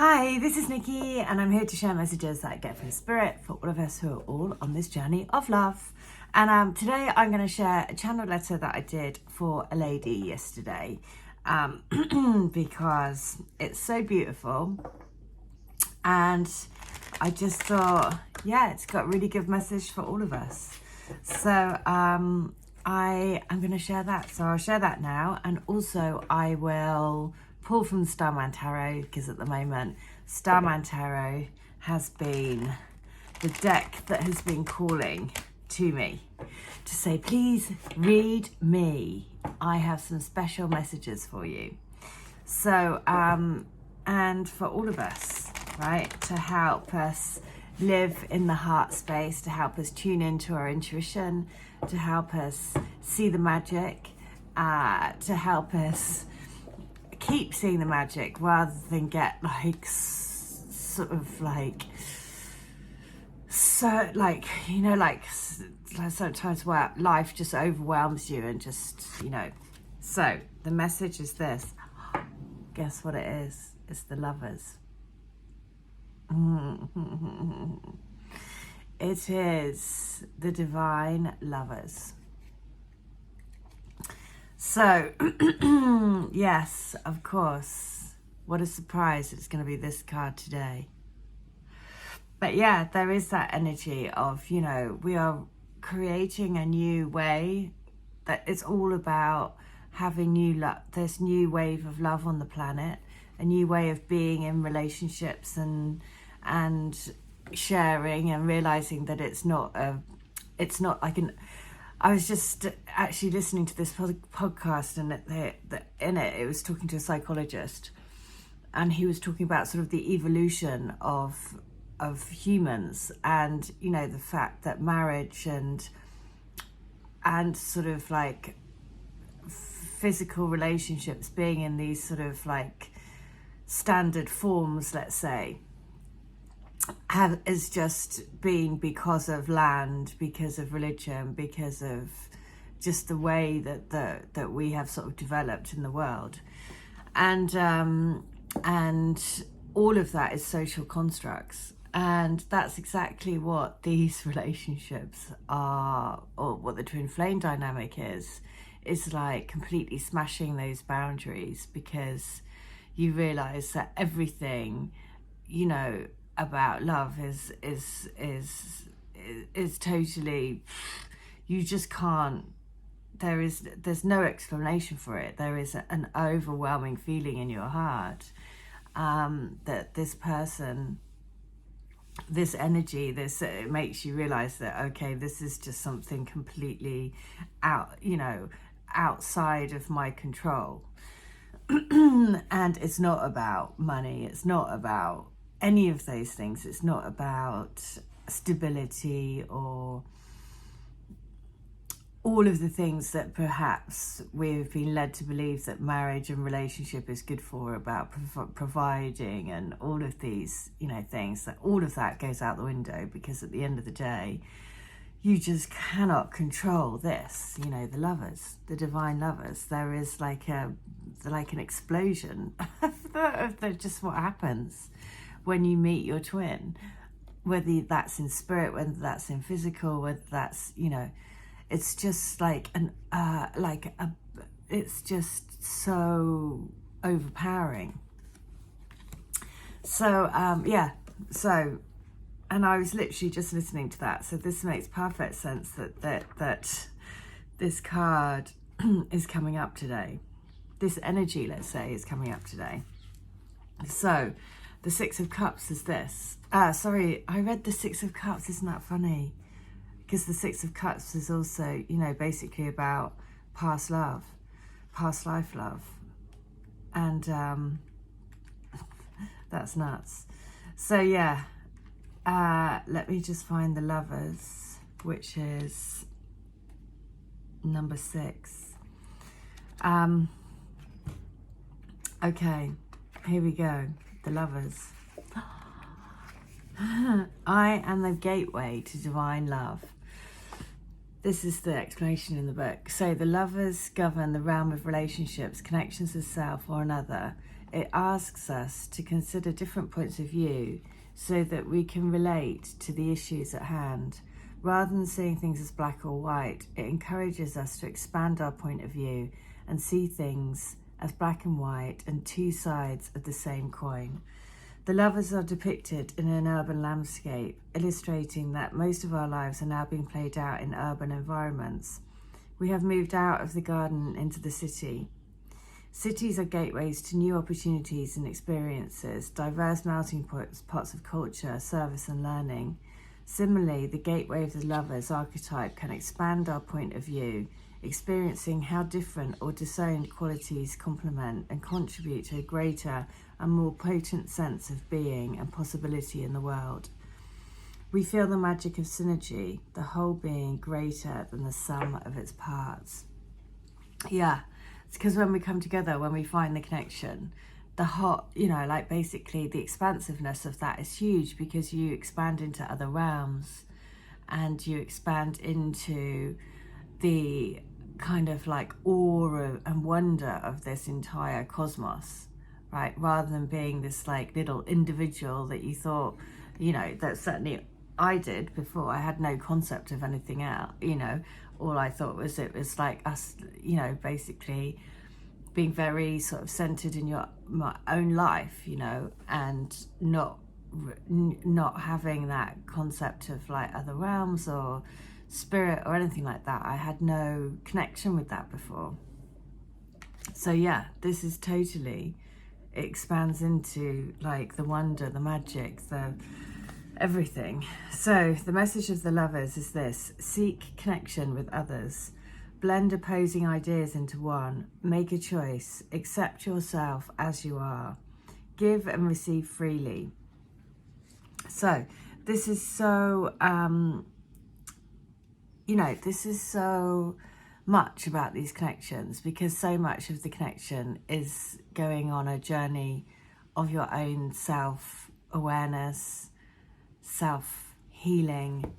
Hi, this is Nikki, and I'm here to share messages that I get from Spirit for all of us who are all on this journey of love. And today I'm going to share a channel letter that I did for a lady yesterday because it's so beautiful. And I just thought, yeah, it's got a really good message for all of us. So I am going to share that. So I'll share that now. And also I will pull from the Starman Tarot, because at the moment Starman Tarot has been the deck that has been calling to me to say, please read me. I have some special messages for you. So and for all of us, right, to help us live in the heart space, to help us tune into our intuition, to help us see the magic, to help us keep seeing the magic rather than get like sort of like, so like, you know, like sometimes where life just overwhelms you and just, you know. So the message is this. Guess what it is? It's the Lovers. It is the Divine Lovers. So, yes, of course, what a surprise it's going to be this card today. But yeah, there is that energy of, you know, we are creating a new way that it's all about having new love, this new wave of love on the planet, a new way of being in relationships and sharing and realizing that it's not like an. I was just actually listening to this podcast, and in it was talking to a psychologist, and he was talking about sort of the evolution of humans, and, you know, the fact that marriage and sort of like physical relationships being in these sort of like standard forms, let's say, has just been because of land, because of religion, because of just the way that we have sort of developed in the world, and all of that is social constructs, and that's exactly what these relationships are, or what the twin flame dynamic is like completely smashing those boundaries, because you realize that everything, you know, about love is totally, you just can't, there's no explanation for it. There is an overwhelming feeling in your heart that this person, this energy, it makes you realize that, okay, this is just something completely outside of my control. And it's not about money, it's not about any of those things. It's not about stability or all of the things that perhaps we've been led to believe that marriage and relationship is good for, about providing and all of these, you know, things. That all of that goes out the window, because at the end of the day, you just cannot control this, you know, the lovers, the divine lovers. There is like an explosion of just what happens when you meet your twin, whether that's in spirit, whether that's in physical, whether that's, you know, it's just like it's just so overpowering. So yeah, so, and I was literally just listening to that, so this makes perfect sense that this card is coming up today. This energy, let's say, is coming up today. So the Six of Cups is this. Sorry, I read the Six of Cups. Isn't that funny? Because the Six of Cups is also, you know, basically about past love, past life love. And that's nuts. So yeah, let me just find the Lovers, which is number 6. Okay, here we go. The Lovers. I am the gateway to divine love. This is the explanation in the book. So the Lovers govern the realm of relationships, connections with self or another, It asks us to consider different points of view so that we can relate to the issues at hand. Rather than seeing things as black or white, it encourages us to expand our point of view and see things as black and white and two sides of the same coin. The lovers are depicted in an urban landscape, illustrating that most of our lives are now being played out in urban environments. We have moved out of the garden into the city. Cities are gateways to new opportunities and experiences, diverse melting pots of culture, service and learning. Similarly, the gateway of the lovers archetype can expand our point of view, experiencing how different or disowned qualities complement and contribute to a greater and more potent sense of being and possibility in the world. We feel the magic of synergy, the whole being greater than the sum of its parts. Yeah, it's because when we come together, when we find the connection, the hot, like basically the expansiveness of that is huge, because you expand into other realms and you expand into the kind of like awe and wonder of this entire cosmos, right? Rather than being this like little individual that you thought, that certainly I did before. I had no concept of anything else, all I thought was it was like us, basically being very sort of centered in my own life, and not having that concept of like other realms or spirit or anything like that. I had no connection with that before. So yeah, this is totally, it expands into like the wonder, the magic, the everything. So the message of the lovers is this: seek connection with others, blend opposing ideas into one, make a choice, accept yourself as you are, give and receive freely. So this is so this is so much about these connections, because so much of the connection is going on a journey of your own self-awareness, self-healing,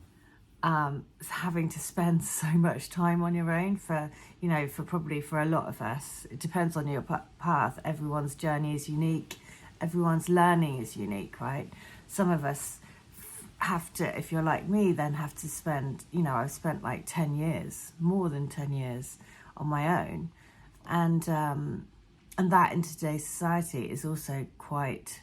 having to spend so much time on your own for probably for a lot of us. It depends on your path. Everyone's journey is unique. Everyone's learning is unique, right? Some of us have to, if you're like me, then have to spend, I've spent like 10 years, more than 10 years on my own. And that in today's society is also quite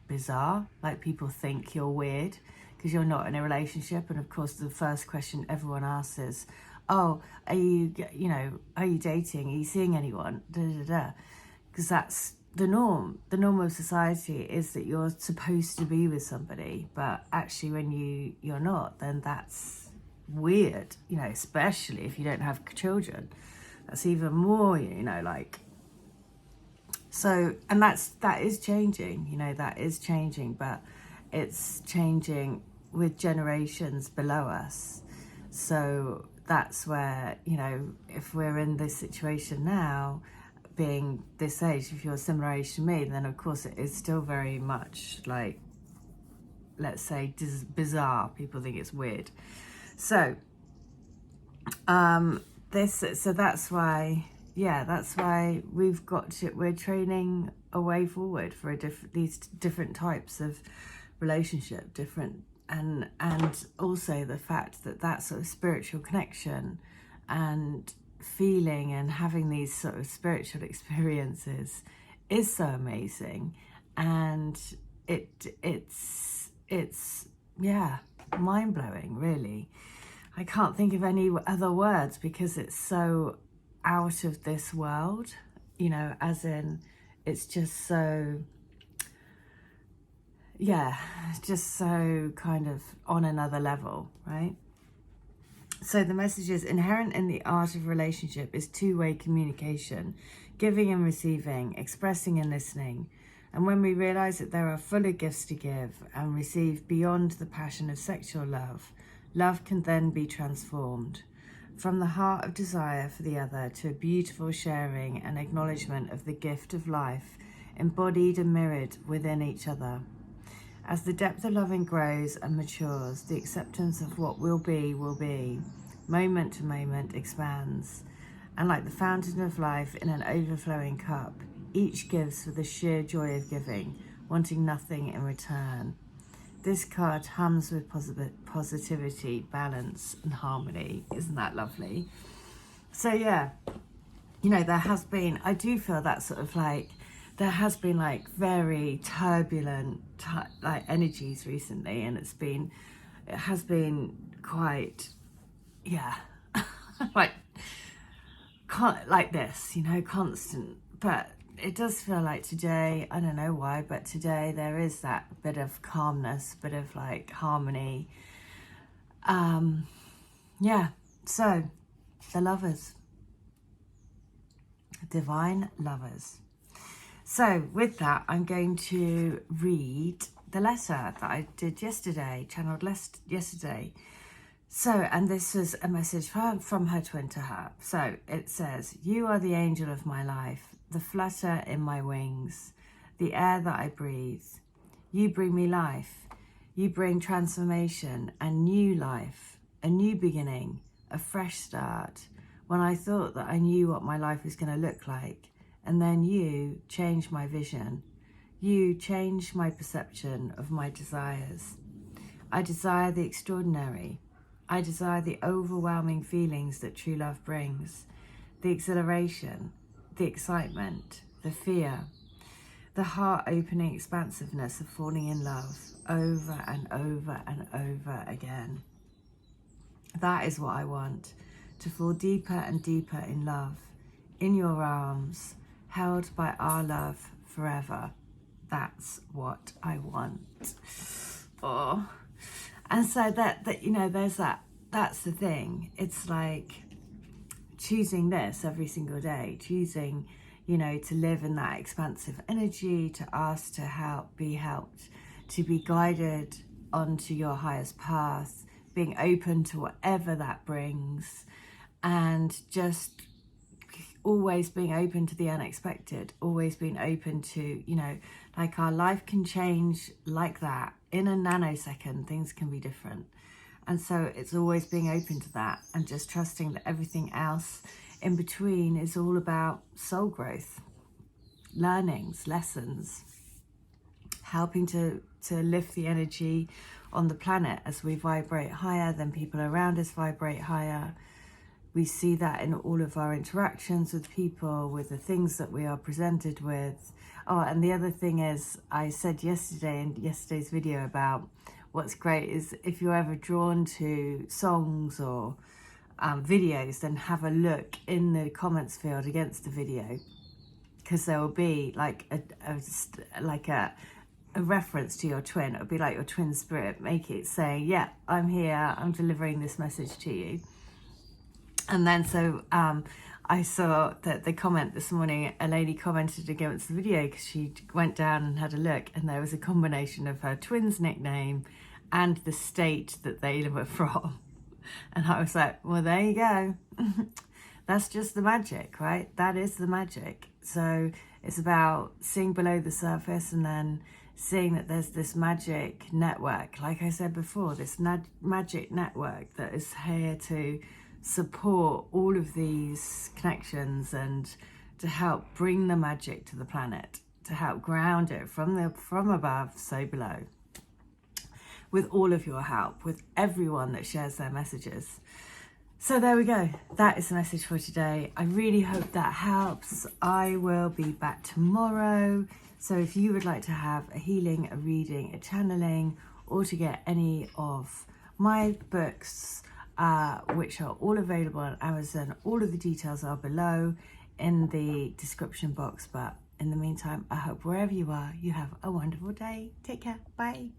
bizarre. Like, people think you're weird because you're not in a relationship. And of course, the first question everyone asks is, oh, are you dating? Are you seeing anyone? Because that's the norm. The norm of society is that you're supposed to be with somebody, but actually when you're not, then that's weird, especially if you don't have children. That's even more, so, and that is changing, that is changing, but it's changing with generations below us. So that's where, if we're in this situation now, being this age, if you're a similar age to me, then of course it is still very much like, let's say, bizarre. People think it's weird. So that's why we're training a way forward for these different types of relationship, and also the fact that sort of spiritual connection and feeling and having these sort of spiritual experiences is so amazing. And it's mind-blowing, really. I can't think of any other words, because it's so out of this world, as in it's just so, just so kind of on another level, right? So the message is: inherent in the art of relationship is two-way communication, giving and receiving, expressing and listening. And when we realize that there are fuller gifts to give and receive beyond the passion of sexual love, love can then be transformed from the heart of desire for the other to a beautiful sharing and acknowledgement of the gift of life embodied and mirrored within each other. As the depth of loving grows and matures, the acceptance of what will be, moment to moment expands. And like the fountain of life in an overflowing cup, Each gives for the sheer joy of giving, wanting nothing in return. This card hums with positivity, balance and harmony. Isn't that lovely? So yeah, you know, there has been, I do feel that sort of like, there has been like very turbulent like energies recently, and it has been quite, yeah, like this, you know, constant. But it does feel like today, I don't know why, but today there is that bit of calmness, bit of like harmony. Yeah, so the lovers, divine lovers. So with that, I'm going to read the letter that I did yesterday, channeled yesterday. So, and this was a message from her twin to her. So it says, you are the angel of my life, the flutter in my wings, the air that I breathe. You bring me life. You bring transformation and new life, a new beginning, a fresh start. When I thought that I knew what my life was going to look like, and then you changed my vision. You changed my perception of my desires. I desire the extraordinary. I desire the overwhelming feelings that true love brings. The exhilaration, the excitement, the fear, the heart-opening expansiveness of falling in love over and over and over again. That is what I want, to fall deeper and deeper in love, in your arms, held by our love forever. That's what I want. Oh, and so that you know, there's that's the thing. It's like choosing this every single day, choosing, you know, to live in that expansive energy, to ask to be helped, to be guided onto your highest path, being open to whatever that brings, and just always being open to the unexpected, always being open to, you know, like our life can change like that. In a nanosecond, things can be different. And so it's always being open to that and just trusting that everything else in between is all about soul growth, learnings, lessons, helping to lift the energy on the planet. As we vibrate higher, then people around us vibrate higher. We see that in all of our interactions with people, with the things that we are presented with. Oh, and the other thing is, I said yesterday in yesterday's video about what's great is if you're ever drawn to songs or videos, then have a look in the comments field against the video, because there will be like a reference to your twin. It'll be like your twin spirit make it saying, yeah, I'm here, I'm delivering this message to you. And then so I saw that the comment this morning, a lady commented against the video because she went down and had a look, and there was a combination of her twin's nickname and the state that they were from. And I was like, well, there you go. That's just the magic, right? That is the magic. So it's about seeing below the surface and then seeing that there's this magic network, like I said before, this magic network that is here to support all of these connections and to help bring the magic to the planet, to help ground it from above, so below, with all of your help, with everyone that shares their messages. So there we go. That is the message for today. I really hope that helps. I will be back tomorrow. So if you would like to have a healing, a reading, a channeling, or to get any of my books, which are all available on Amazon, all of the details are below in the description box. But in the meantime, I hope wherever you are, you have a wonderful day. Take care. Bye.